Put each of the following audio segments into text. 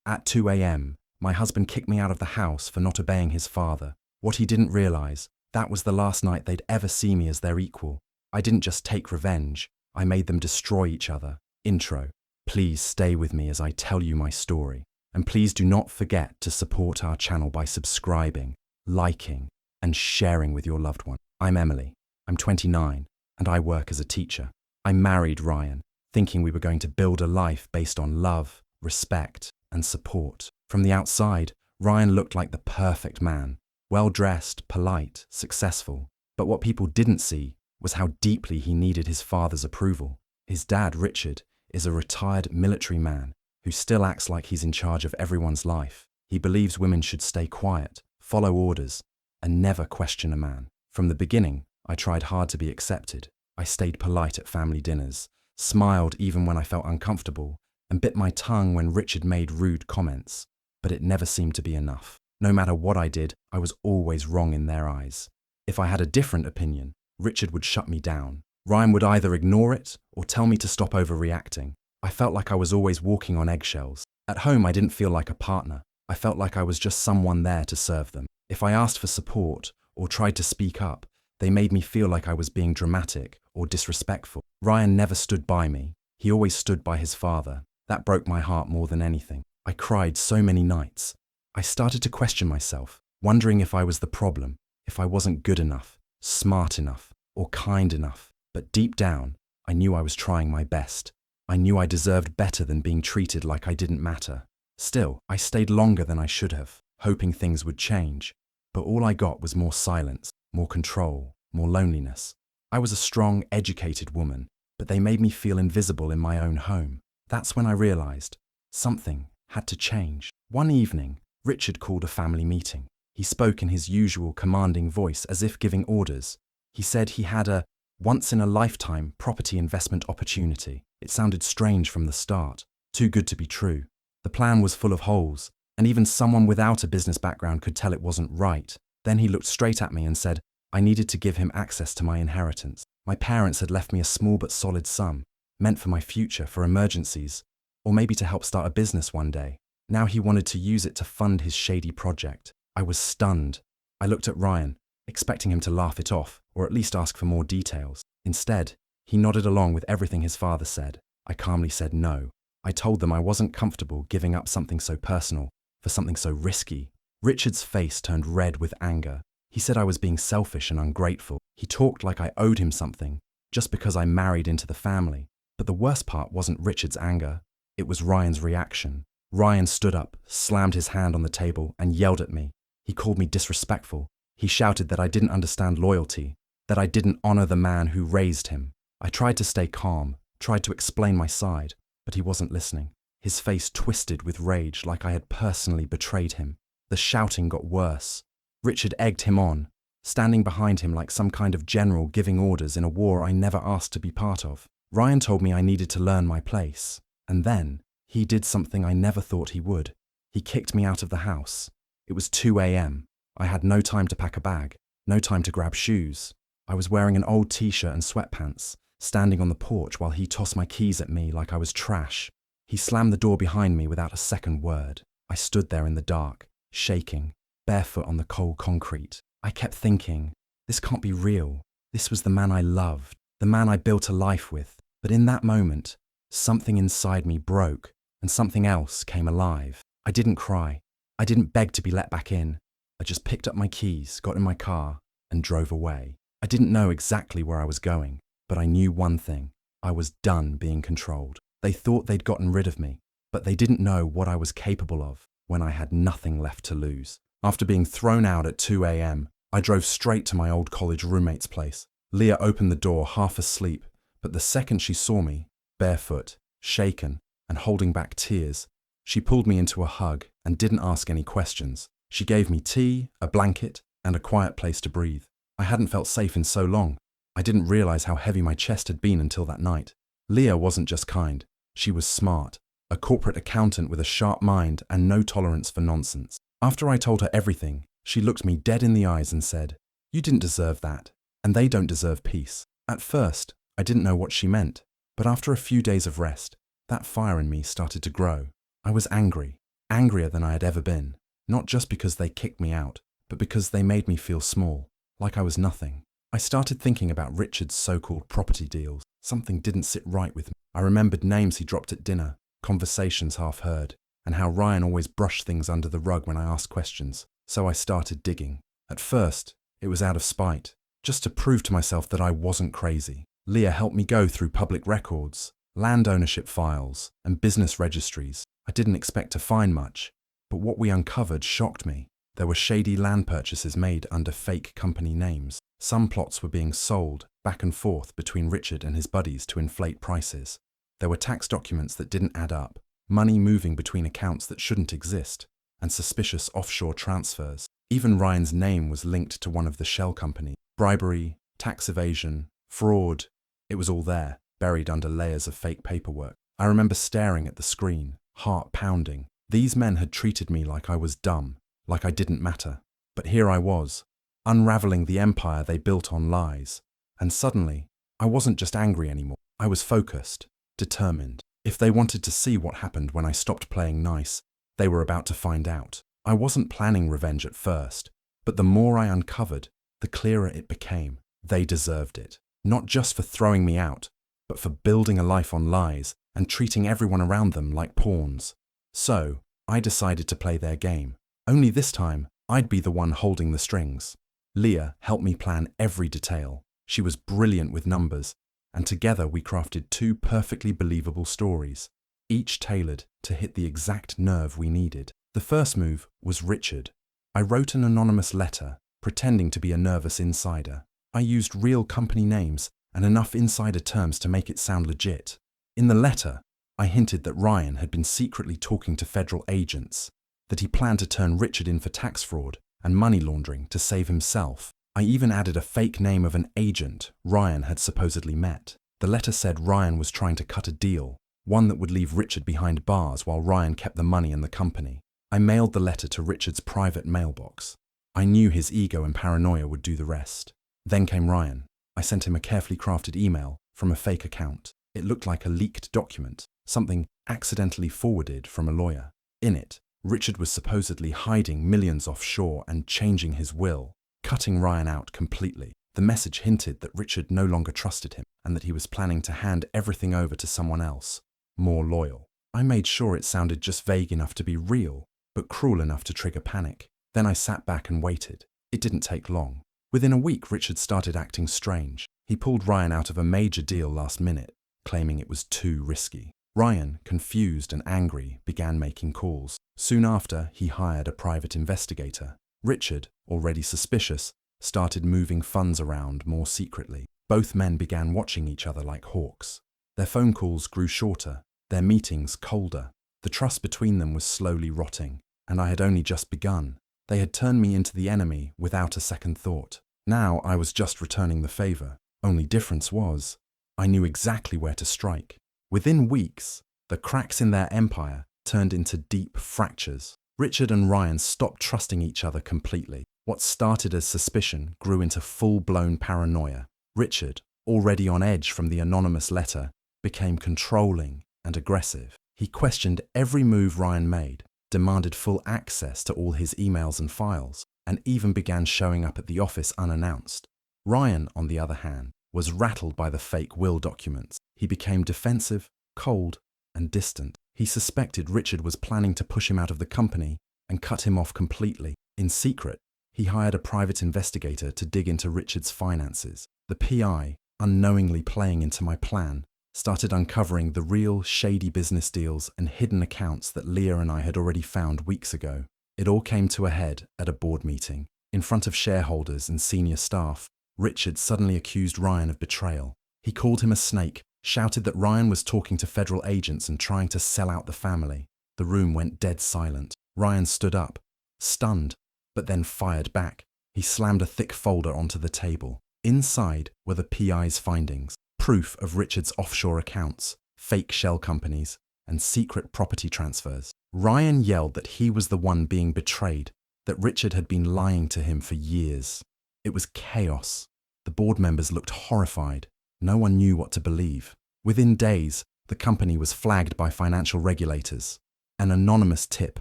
At 2 a.m., my husband kicked me out of the house for not obeying his father. What he didn't realize, that was the last night they'd ever see me as their equal. I didn't just take revenge, I made them destroy each other. Intro. Please stay with me as I tell you my story. And please do not forget to support our channel by subscribing, liking, and sharing with your loved one. I'm Emily. I'm 29, and I work as a teacher. I married Ryan, thinking we were going to build a life based on love, respect, and support. From the outside, Ryan looked like the perfect man. Well-dressed, polite, successful. But what people didn't see was how deeply he needed his father's approval. His dad, Richard, is a retired military man who still acts like he's in charge of everyone's life. He believes women should stay quiet, follow orders, and never question a man. From the beginning, I tried hard to be accepted. I stayed polite at family dinners, smiled even when I felt uncomfortable, and bit my tongue when Richard made rude comments. But it never seemed to be enough. No matter what I did, I was always wrong in their eyes. If I had a different opinion, Richard would shut me down. Ryan would either ignore it or tell me to stop overreacting. I felt like I was always walking on eggshells. At home, I didn't feel like a partner. I felt like I was just someone there to serve them. If I asked for support or tried to speak up, they made me feel like I was being dramatic or disrespectful. Ryan never stood by me. He always stood by his father. That broke my heart more than anything. I cried so many nights. I started to question myself, wondering if I was the problem, if I wasn't good enough, smart enough, or kind enough. But deep down, I knew I was trying my best. I knew I deserved better than being treated like I didn't matter. Still, I stayed longer than I should have, hoping things would change. But all I got was more silence, more control, more loneliness. I was a strong, educated woman, but they made me feel invisible in my own home. That's when I realized something had to change. One evening, Richard called a family meeting. He spoke in his usual commanding voice as if giving orders. He said he had a once-in-a-lifetime property investment opportunity. It sounded strange from the start, too good to be true. The plan was full of holes, and even someone without a business background could tell it wasn't right. Then he looked straight at me and said, I needed to give him access to my inheritance. My parents had left me a small but solid sum, meant for my future, for emergencies, or maybe to help start a business one day. Now he wanted to use it to fund his shady project. I was stunned. I looked at Ryan, expecting him to laugh it off, or at least ask for more details. Instead, he nodded along with everything his father said. I calmly said no. I told them I wasn't comfortable giving up something so personal for something so risky. Richard's face turned red with anger. He said I was being selfish and ungrateful. He talked like I owed him something, just because I married into the family. But the worst part wasn't Richard's anger. It was Ryan's reaction. Ryan stood up, slammed his hand on the table, and yelled at me. He called me disrespectful. He shouted that I didn't understand loyalty, that I didn't honor the man who raised him. I tried to stay calm, tried to explain my side, but he wasn't listening. His face twisted with rage like I had personally betrayed him. The shouting got worse. Richard egged him on, standing behind him like some kind of general giving orders in a war I never asked to be part of. Ryan told me I needed to learn my place, and then he did something I never thought he would. He kicked me out of the house. It was 2 a.m. I had no time to pack a bag, no time to grab shoes. I was wearing an old t-shirt and sweatpants, standing on the porch while he tossed my keys at me like I was trash. He slammed the door behind me without a second word. I stood there in the dark, shaking, barefoot on the cold concrete. I kept thinking, this can't be real. This was the man I loved, the man I built a life with. But in that moment, something inside me broke, and something else came alive. I didn't cry. I didn't beg to be let back in. I just picked up my keys, got in my car, and drove away. I didn't know exactly where I was going, but I knew one thing. I was done being controlled. They thought they'd gotten rid of me, but they didn't know what I was capable of when I had nothing left to lose. After being thrown out at 2 a.m., I drove straight to my old college roommate's place. Leah opened the door half asleep, but the second she saw me, barefoot, shaken, and holding back tears, she pulled me into a hug and didn't ask any questions. She gave me tea, a blanket, and a quiet place to breathe. I hadn't felt safe in so long. I didn't realize how heavy my chest had been until that night. Leah wasn't just kind. She was smart, a corporate accountant with a sharp mind and no tolerance for nonsense. After I told her everything, she looked me dead in the eyes and said, "You didn't deserve that, and they don't deserve peace." At first, I didn't know what she meant, but after a few days of rest, that fire in me started to grow. I was angry. angrier than I had ever been, not just because they kicked me out, but because they made me feel small, like I was nothing. I started thinking about Richard's so-called property deals. Something didn't sit right with me. I remembered names he dropped at dinner, conversations half heard, and how Ryan always brushed things under the rug when I asked questions. So I started digging. At first, it was out of spite, just to prove to myself that I wasn't crazy. Leah helped me go through public records, land ownership files, and business registries. I didn't expect to find much, but what we uncovered shocked me. There were shady land purchases made under fake company names. Some plots were being sold back and forth between Richard and his buddies to inflate prices. There were tax documents that didn't add up, money moving between accounts that shouldn't exist, and suspicious offshore transfers. Even Ryan's name was linked to one of the shell companies. Bribery, tax evasion, fraud, it was all there, buried under layers of fake paperwork. I remember staring at the screen, heart pounding. These men had treated me like I was dumb, like I didn't matter. But here I was, unraveling the empire they built on lies. And suddenly, I wasn't just angry anymore. I was focused, determined. If they wanted to see what happened when I stopped playing nice, they were about to find out. I wasn't planning revenge at first, but the more I uncovered, the clearer it became. They deserved it. Not just for throwing me out, but for building a life on lies and treating everyone around them like pawns. So, I decided to play their game. Only this time, I'd be the one holding the strings. Leah helped me plan every detail. She was brilliant with numbers, and together we crafted two perfectly believable stories, each tailored to hit the exact nerve we needed. The first move was Richard. I wrote an anonymous letter, pretending to be a nervous insider. I used real company names and enough insider terms to make it sound legit. In the letter, I hinted that Ryan had been secretly talking to federal agents, that he planned to turn Richard in for tax fraud and money laundering to save himself. I even added a fake name of an agent Ryan had supposedly met. The letter said Ryan was trying to cut a deal, one that would leave Richard behind bars while Ryan kept the money and the company. I mailed the letter to Richard's private mailbox. I knew his ego and paranoia would do the rest. Then came Ryan. I sent him a carefully crafted email from a fake account. It looked like a leaked document, something accidentally forwarded from a lawyer. In it, Richard was supposedly hiding millions offshore and changing his will, cutting Ryan out completely. The message hinted that Richard no longer trusted him and that he was planning to hand everything over to someone else, more loyal. I made sure it sounded just vague enough to be real, but cruel enough to trigger panic. Then I sat back and waited. It didn't take long. Within a week, Richard started acting strange. He pulled Ryan out of a major deal last minute, claiming it was too risky. Ryan, confused and angry, began making calls. Soon after, he hired a private investigator. Richard, already suspicious, started moving funds around more secretly. Both men began watching each other like hawks. Their phone calls grew shorter, their meetings colder. The trust between them was slowly rotting, and I had only just begun. They had turned me into the enemy without a second thought. Now I was just returning the favor. Only difference was, I knew exactly where to strike. Within weeks, the cracks in their empire turned into deep fractures. Richard and Ryan stopped trusting each other completely. What started as suspicion grew into full-blown paranoia. Richard, already on edge from the anonymous letter, became controlling and aggressive. He questioned every move Ryan made, demanded full access to all his emails and files, and even began showing up at the office unannounced. Ryan, on the other hand, was rattled by the fake will documents. He became defensive, cold, and distant. He suspected Richard was planning to push him out of the company and cut him off completely. In secret, he hired a private investigator to dig into Richard's finances. The PI, unknowingly playing into my plan, started uncovering the real shady business deals and hidden accounts that Leah and I had already found weeks ago. It all came to a head at a board meeting. In front of shareholders and senior staff, Richard suddenly accused Ryan of betrayal. He called him a snake, shouted that Ryan was talking to federal agents and trying to sell out the family. The room went dead silent. Ryan stood up, stunned, but then fired back. He slammed a thick folder onto the table. Inside were the PI's findings, proof of Richard's offshore accounts, fake shell companies, and secret property transfers. Ryan yelled that he was the one being betrayed, that Richard had been lying to him for years. It was chaos. The board members looked horrified. No one knew what to believe. Within days, the company was flagged by financial regulators. An anonymous tip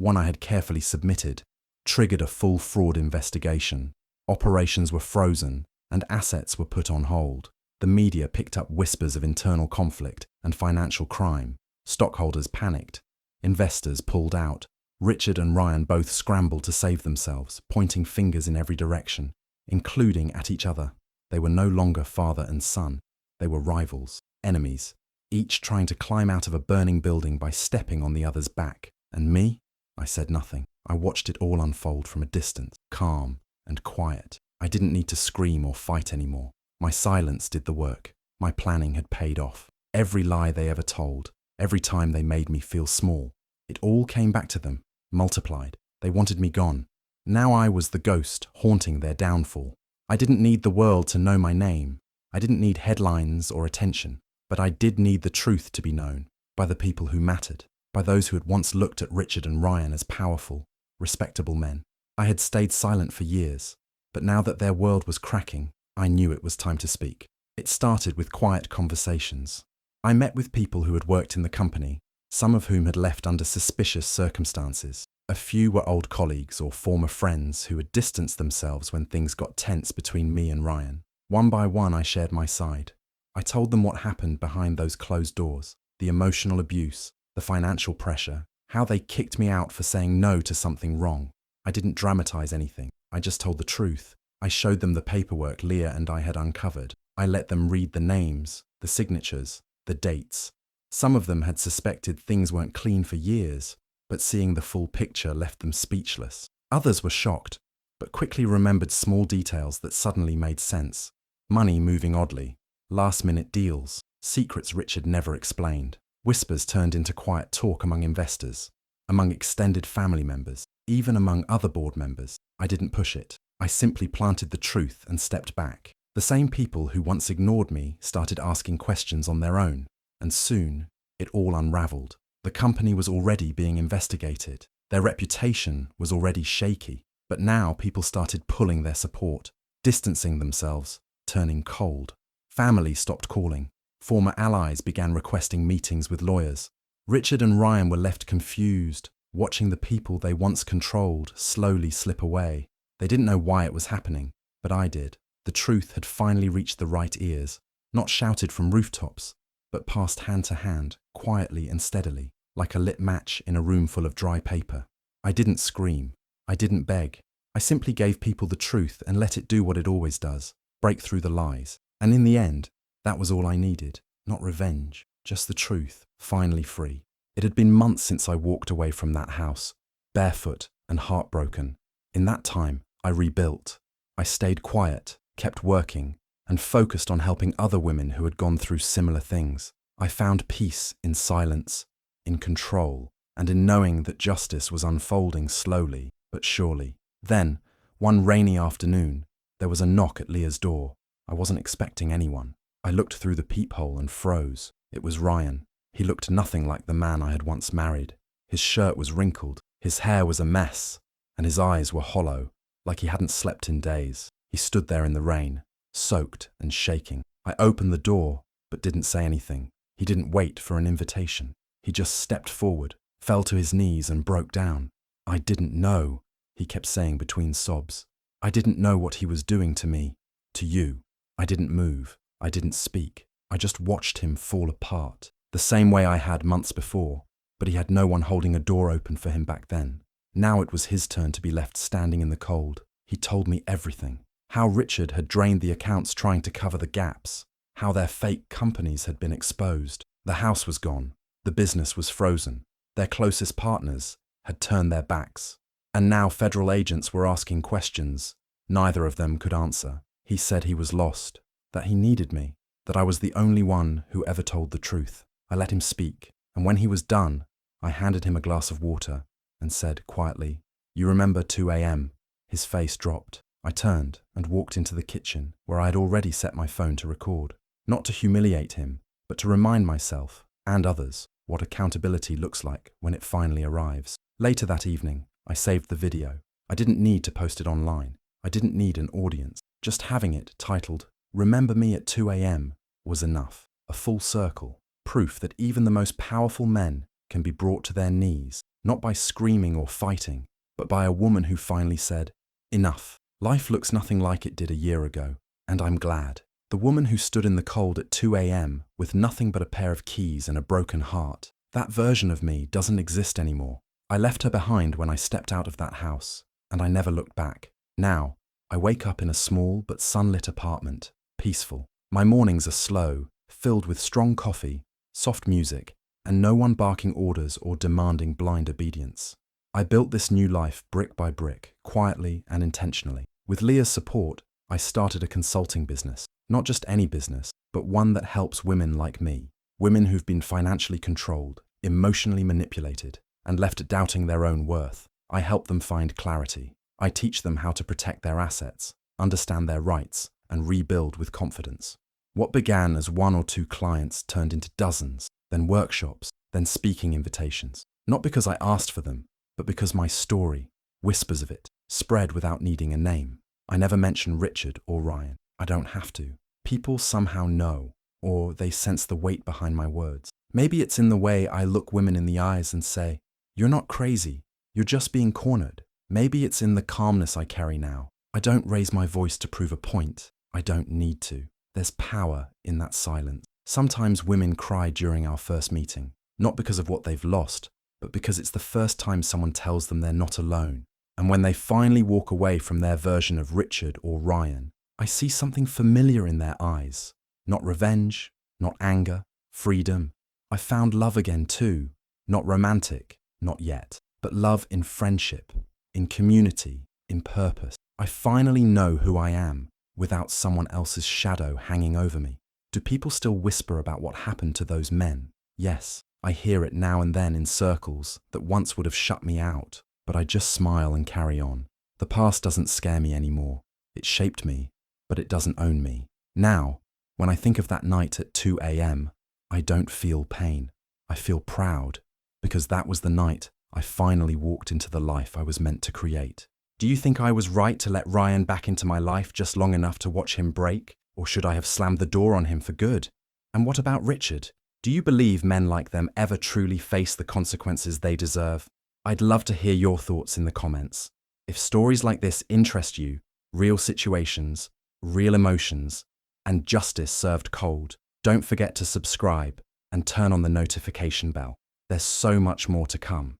one I had carefully submitted, triggered a full fraud investigation. Operations were frozen and assets were put on hold. The media picked up whispers of internal conflict and financial crime. Stockholders panicked. Investors pulled out. Richard and Ryan both scrambled to save themselves, pointing fingers in every direction, including at each other. They were no longer father and son. They were rivals, enemies, each trying to climb out of a burning building by stepping on the other's back. And me? I said nothing. I watched it all unfold from a distance, calm and quiet. I didn't need to scream or fight anymore. My silence did the work. My planning had paid off. Every lie they ever told, every time they made me feel small, it all came back to them, multiplied. They wanted me gone. Now I was the ghost haunting their downfall. I didn't need the world to know my name. I didn't need headlines or attention. But I did need the truth to be known by the people who mattered, by those who had once looked at Richard and Ryan as powerful, respectable men. I had stayed silent for years, but now that their world was cracking, I knew it was time to speak. It started with quiet conversations. I met with people who had worked in the company, some of whom had left under suspicious circumstances. A few were old colleagues or former friends who had distanced themselves when things got tense between me and Ryan. One by one, I shared my side. I told them what happened behind those closed doors, the emotional abuse, the financial pressure, how they kicked me out for saying no to something wrong. I didn't dramatize anything. I just told the truth. I showed them the paperwork Leah and I had uncovered. I let them read the names, the signatures, the dates. Some of them had suspected things weren't clean for years, but seeing the full picture left them speechless. Others were shocked, but quickly remembered small details that suddenly made sense. Money moving oddly, last-minute deals, secrets Richard never explained. Whispers turned into quiet talk among investors, among extended family members, even among other board members. I didn't push it. I simply planted the truth and stepped back. The same people who once ignored me started asking questions on their own, and soon it all unraveled. The company was already being investigated. Their reputation was already shaky, but now people started pulling their support, distancing themselves, turning cold. Family stopped calling. Former allies began requesting meetings with lawyers. Richard and Ryan were left confused, watching the people they once controlled slowly slip away. They didn't know why it was happening, but I did. The truth had finally reached the right ears, not shouted from rooftops, but passed hand to hand, quietly and steadily, like a lit match in a room full of dry paper. I didn't scream. I didn't beg. I simply gave people the truth and let it do what it always does, break through the lies. And in the end, that was all I needed. Not revenge, just the truth, finally free. It had been months since I walked away from that house, barefoot and heartbroken. In that time, I rebuilt. I stayed quiet, kept working, and focused on helping other women who had gone through similar things. I found peace in silence, in control, and in knowing that justice was unfolding slowly but surely. Then, one rainy afternoon, there was a knock at Leah's door. I wasn't expecting anyone. I looked through the peephole and froze. It was Ryan. He looked nothing like the man I had once married. His shirt was wrinkled, his hair was a mess, and his eyes were hollow, like he hadn't slept in days. He stood there in the rain, soaked and shaking. I opened the door, but didn't say anything. He didn't wait for an invitation. He just stepped forward, fell to his knees and broke down. I didn't know, he kept saying between sobs. I didn't know what he was doing to me, to you. I didn't move. I didn't speak. I just watched him fall apart, the same way I had months before, but he had no one holding a door open for him back then. Now it was his turn to be left standing in the cold. He told me everything. How Richard had drained the accounts trying to cover the gaps. How their fake companies had been exposed. The house was gone. The business was frozen. Their closest partners had turned their backs. And now federal agents were asking questions. Neither of them could answer. He said he was lost, that he needed me, that I was the only one who ever told the truth. I let him speak, and when he was done, I handed him a glass of water and said quietly, "You remember 2 a.m. His face dropped. I turned and walked into the kitchen, where I had already set my phone to record. Not to humiliate him, but to remind myself, and others, what accountability looks like when it finally arrives. Later that evening, I saved the video. I didn't need to post it online. I didn't need an audience. Just having it titled, "Remember Me at 2 a.m. was enough. A full circle. Proof that even the most powerful men can be brought to their knees not by screaming or fighting, but by a woman who finally said, "Enough. Life looks nothing like it did a year ago, and I'm glad." The woman who stood in the cold at 2 a.m. with nothing but a pair of keys and a broken heart. That version of me doesn't exist anymore. I left her behind when I stepped out of that house, and I never looked back. Now, I wake up in a small but sunlit apartment, peaceful. My mornings are slow, filled with strong coffee, soft music, and no one barking orders or demanding blind obedience. I built this new life brick by brick, quietly and intentionally. With Leah's support, I started a consulting business. Not just any business, but one that helps women like me. Women who've been financially controlled, emotionally manipulated, and left doubting their own worth. I help them find clarity. I teach them how to protect their assets, understand their rights, and rebuild with confidence. What began as 1 or 2 clients turned into dozens, then workshops, then speaking invitations. Not because I asked for them, but because my story, whispers of it, spread without needing a name. I never mention Richard or Ryan. I don't have to. People somehow know, or they sense the weight behind my words. Maybe it's in the way I look women in the eyes and say, "You're not crazy, you're just being cornered." Maybe it's in the calmness I carry now. I don't raise my voice to prove a point. I don't need to. There's power in that silence. Sometimes women cry during our first meeting, not because of what they've lost, but because it's the first time someone tells them they're not alone. And when they finally walk away from their version of Richard or Ryan, I see something familiar in their eyes. Not revenge, not anger, freedom. I found love again too. Not romantic, not yet, but love in friendship, in community, in purpose. I finally know who I am without someone else's shadow hanging over me. Do people still whisper about what happened to those men? Yes, I hear it now and then in circles that once would have shut me out, but I just smile and carry on. The past doesn't scare me anymore. It shaped me, but it doesn't own me. Now, when I think of that night at 2 a.m., I don't feel pain. I feel proud, because that was the night I finally walked into the life I was meant to create. Do you think I was right to let Ryan back into my life just long enough to watch him break? Or should I have slammed the door on him for good? And what about Richard? Do you believe men like them ever truly face the consequences they deserve? I'd love to hear your thoughts in the comments. If stories like this interest you, real situations, real emotions, and justice served cold, don't forget to subscribe and turn on the notification bell. There's so much more to come.